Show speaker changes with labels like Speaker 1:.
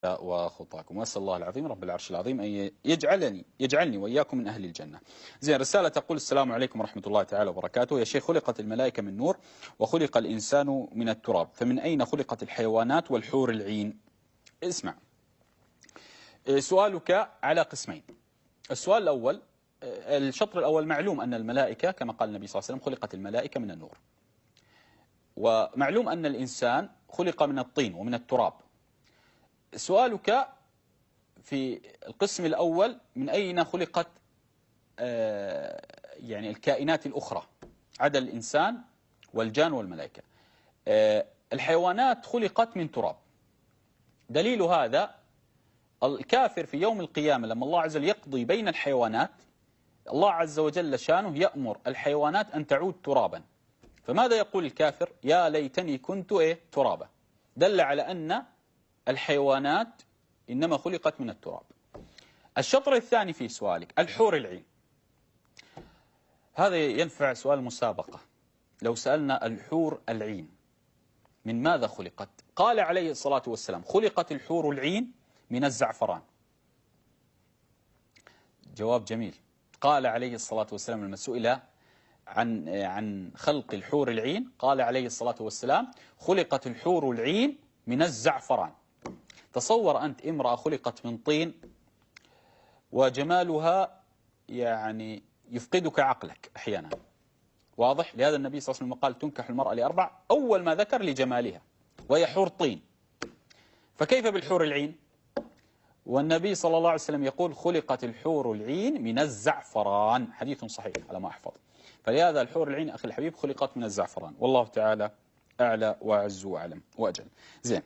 Speaker 1: وخطاكم، وأسأل الله العظيم رب العرش العظيم أن يجعلني وإياكم من أهل الجنة. زين، رسالة تقول: السلام عليكم ورحمة الله تعالى وبركاته. يا شيخ، خلقت الملائكة من نور وخلق الإنسان من التراب، فمن أين خلقت الحيوانات والحور العين؟ اسمع، سؤالك على قسمين. السؤال الأول، الشطر الأول، معلوم أن الملائكة كما قال النبي صلى الله عليه وسلم خلقت الملائكة من النور، ومعلوم أن الإنسان خلق من الطين ومن التراب. سؤالك في القسم الأول: من أين خلقت يعني الكائنات الأخرى عدا الإنسان والجان والملائكة؟ الحيوانات خلقت من تراب. دليل هذا الكافر في يوم القيامة لما الله عز وجل يقضي بين الحيوانات، الله عز وجل شانه يأمر الحيوانات أن تعود ترابا. فماذا يقول الكافر؟ يا ليتني كنت ترابا. دل على أن الحيوانات إنما خلقت من التراب. الشطر الثاني في سؤالك: الحور العين. هذا ينفع سؤال مسابقة. لو سألنا الحور العين من ماذا خلقت؟ قال عليه الصلاة والسلام: خلقت الحور العين من الزعفران. جواب جميل. قال عليه الصلاة والسلام لما سئل عن خلق الحور العين، قال عليه الصلاة والسلام: خلقت الحور العين من الزعفران. تصور أنت امرأة خلقت من طين وجمالها يعني يفقدك عقلك أحيانا، واضح؟ لهذا النبي صلى الله عليه وسلم قال: تنكح المرأة لأربع، أول ما ذكر لجمالها، وهي حور طين. فكيف بالحور العين؟ والنبي صلى الله عليه وسلم يقول: خلقت الحور العين من الزعفران. حديث صحيح على ما أحفظ. فلهذا الحور العين أخي الحبيب خلقت من الزعفران، والله تعالى أعلى وأعز وأعلم وأجل. زين.